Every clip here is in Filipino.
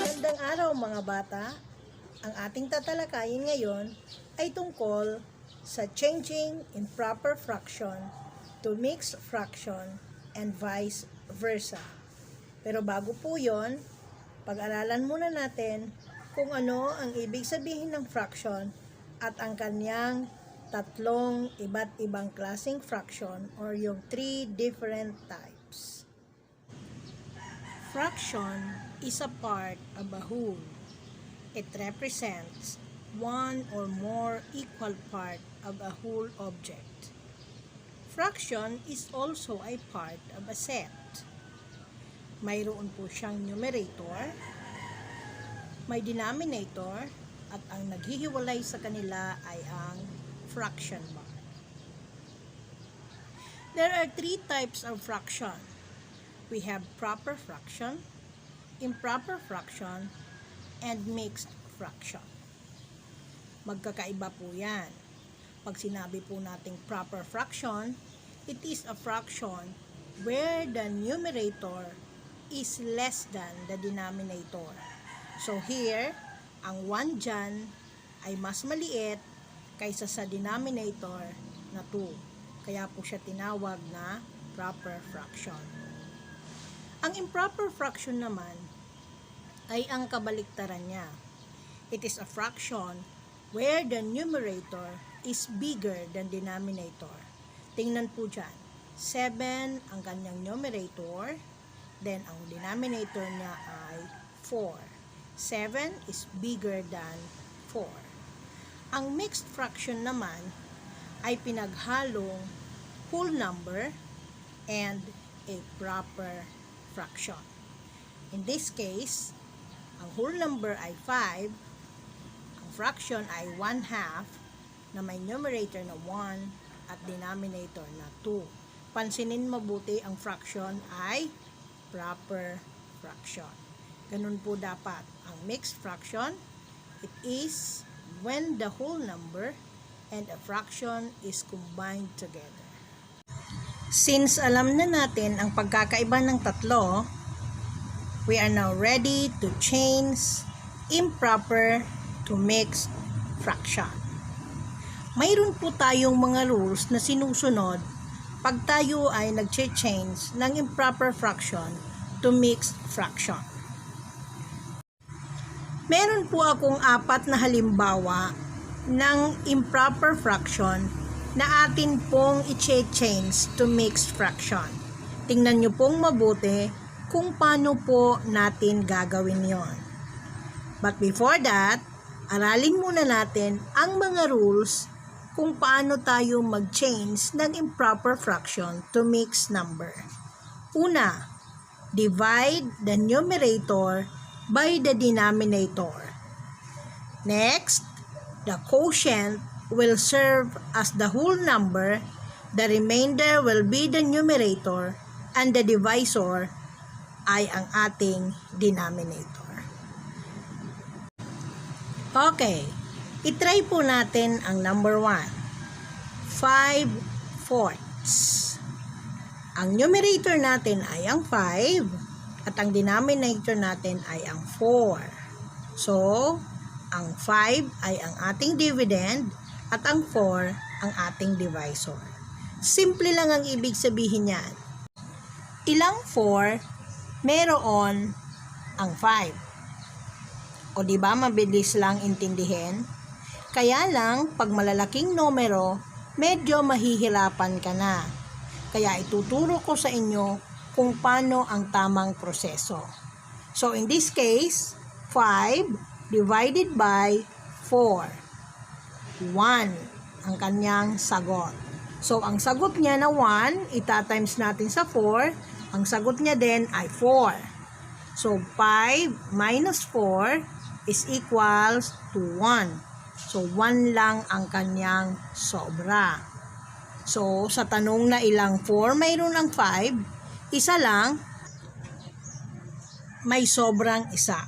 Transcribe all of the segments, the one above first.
Magandang araw mga bata. Ang ating tatalakayin ngayon ay tungkol sa changing improper fraction to mixed fraction and vice versa. Pero bago po yon, pag-aralan muna natin kung ano ang ibig sabihin ng fraction at ang kanyang tatlong iba't ibang klaseng fraction or yung 3 different types. Fraction is a part of a whole. It represents one or more equal part of a whole object. Fraction is also a part of a set. Mayroon po siyang numerator, may denominator, at ang naghihiwalay sa kanila ay ang fraction bar. There are 3 types of fraction. We have proper fraction, improper fraction, and mixed fraction. Magkakaiba po yan. Pag sinabi po nating proper fraction, it is a fraction where the numerator is less than the denominator. So here, ang 1 dyan ay mas maliit kaysa sa denominator na 2. Kaya po siya tinawag na proper fraction. Ang improper fraction naman ay ang kabaliktaran niya. It is a fraction where the numerator is bigger than denominator. Tingnan po dyan. 7 ang kanyang numerator, then ang denominator niya ay 4. 7 is bigger than 4. Ang mixed fraction naman ay pinaghalong whole number and a proper fraction. In this case, ang whole number ay 5, ang fraction ay 1/2 na may numerator na 1 at denominator na 2. Pansinin mabuti, ang fraction ay proper fraction. Ganun po dapat. Ang mixed fraction, it is when the whole number and a fraction is combined together. Since alam na natin ang pagkakaiba ng tatlo, we are now ready to change improper to mixed fraction. Mayroon po tayong mga rules na sinusunod pag tayo ay nag-change ng improper fraction to mixed fraction. Meron po akong 4 na halimbawa ng improper fraction na atin pong i-change to mixed fraction. Tingnan nyo pong mabuti kung paano po natin gagawin yon. But before that, aralin muna natin ang mga rules kung paano tayo mag-change ng improper fraction to mixed number. Una, divide the numerator by the denominator. Next, the quotient will serve as the whole number, the remainder will be the numerator, and the divisor ay ang ating denominator. Okay, itry po natin ang number 1. 5/4. Ang numerator natin ay ang 5 at ang denominator natin ay ang 4. So, ang 5 ay ang ating dividend at ang 4 ang ating divisor. Simple lang ang ibig sabihin niyan. Ilang 4 meron ang 5? O diba mabilis lang intindihin? Kaya lang pag malalaking numero, medyo mahihirapan ka na. Kaya ituturo ko sa inyo kung paano ang tamang proseso. So in this case, 5 divided by 4. 1 ang kanyang sagot. So, ang sagot niya na 1, itatimes natin sa 4. Ang sagot niya din ay 4. So, 5 minus 4 is equals to 1. So, 1 lang ang kanyang sobra. So, sa tanong na ilang 4 mayroon ang 5, isa lang, may sobrang isa.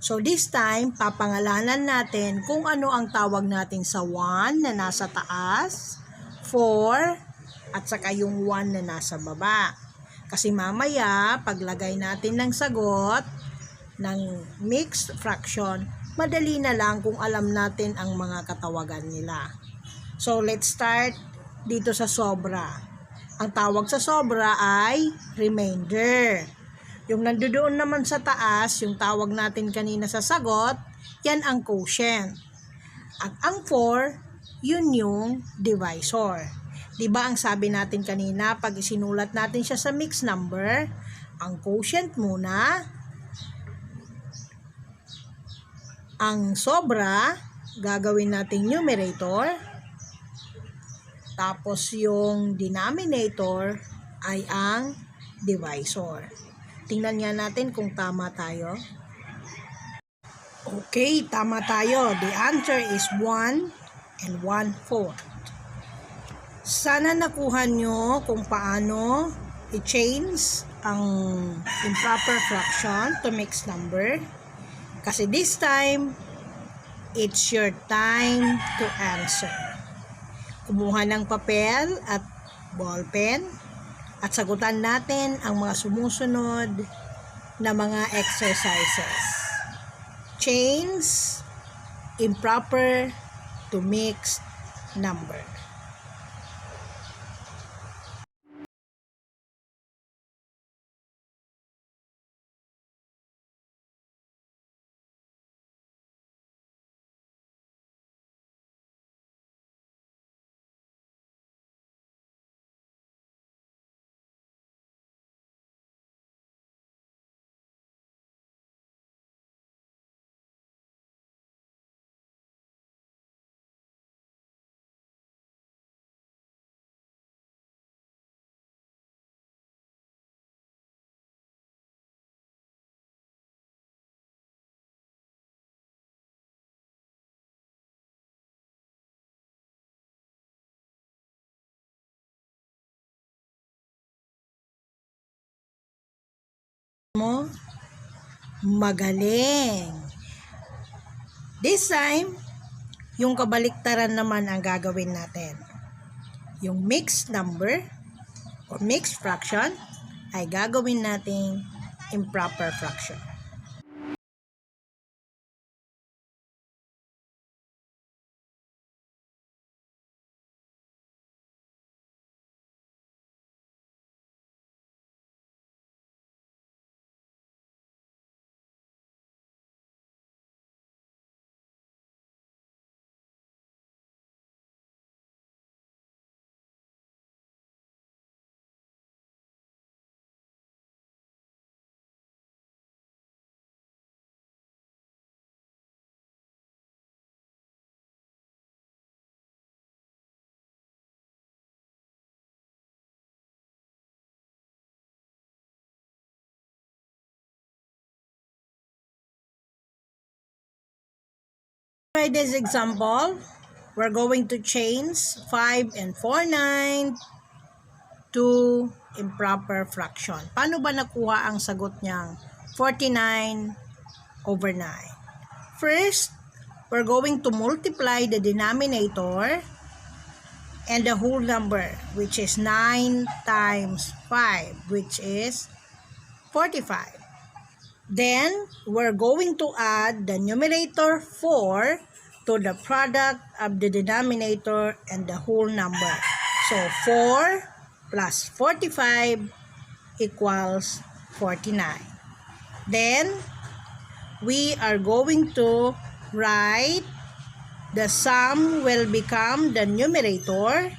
So this time, papangalanan natin kung ano ang tawag natin sa 1 na nasa taas, 4, at saka yung 1 na nasa baba. Kasi mamaya, paglagay natin ng sagot ng mixed fraction, madali na lang kung alam natin ang mga katawagan nila. So let's start dito sa sobra. Ang tawag sa sobra ay remainder. Yung nandoon naman sa taas, yung tawag natin kanina sa sagot, yan ang quotient. At ang 4, yun yung divisor. Diba ang sabi natin kanina, pag isinulat natin siya sa mixed number, ang quotient muna, ang sobra, gagawin natin numerator, tapos yung denominator ay ang divisor. Tingnan nga natin kung tama tayo. Okay, tama tayo. The answer is 1 and 1/4. Sana nakuha nyo kung paano i-change ang improper fraction to mixed number. Kasi this time, it's your time to answer. Kumuha ng papel at ballpen at sagutan natin ang mga sumusunod na mga exercises. Change improper to mixed number. Mo magaling. This time, yung kabaliktaran naman ang gagawin natin. Yung mixed number or mixed fraction ay gagawin nating improper fraction. Try this example. We're going to change 5 and 4/9 to improper fraction. Paano ba nakuha ang sagot niyang 49/9? First, we're going to multiply the denominator and the whole number, which is 9 times 5, which is 45. Then, we're going to add the numerator 4 to the product of the denominator and the whole number. So, 4 plus 45 equals 49. Then, we are going to write the sum will become the numerator.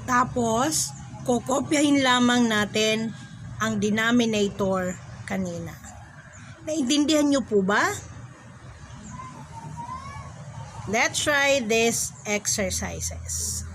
Tapos, kokopyahin lamang natin ang denominator kanina. Naintindihan nyo po ba? Let's try these exercises.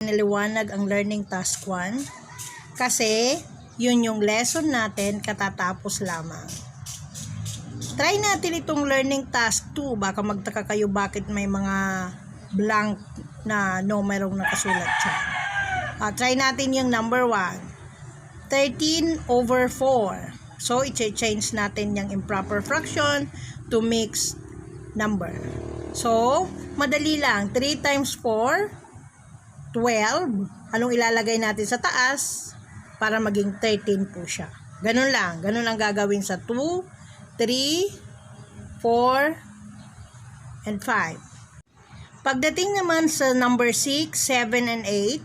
niliwanag ang learning task 1 kasi yun yung lesson natin katatapos lamang. Try natin itong learning task 2. Baka magtaka kayo bakit may mga blank na numerong nakasulat siya. Try natin yung number 1. 13/4. So, i-change natin yung improper fraction to mixed number. So, madali lang. 3 times 4, 12. Anong ilalagay natin sa taas para maging 13 po siya. Ganun lang. Ganun ang gagawin sa 2, 3, 4, and 5. Pagdating naman sa number 6, 7, and 8,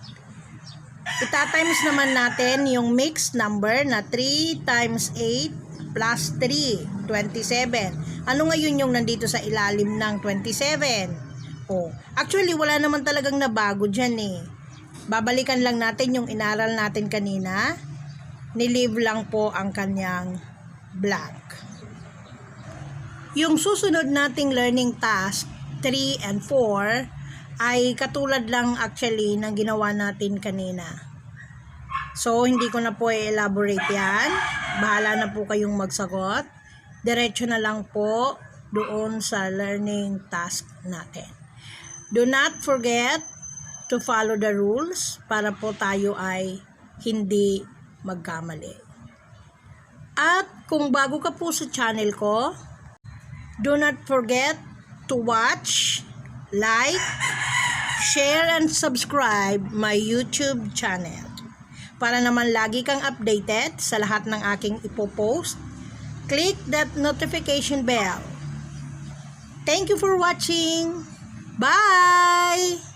itatimes naman natin yung mixed number na 3 times 8 plus 3, 27. Ano ngayon yung nandito sa ilalim ng 27? Actually, wala naman talagang nabago dyan eh. Babalikan lang natin yung inaral natin kanina. Nilive lang po ang kanyang blank. Yung susunod nating learning task, 3 and 4, ay katulad lang actually ng ginawa natin kanina. So, hindi ko na po i-elaborate yan. Bahala na po kayong magsagot. Diretso na lang po doon sa learning task natin. Do not forget to follow the rules para po tayo ay hindi magkamali. At kung bago ka po sa channel ko, do not forget to watch, like, share, and subscribe my YouTube channel. Para naman lagi kang updated sa lahat ng aking ipopost, click that notification bell. Thank you for watching. Bye!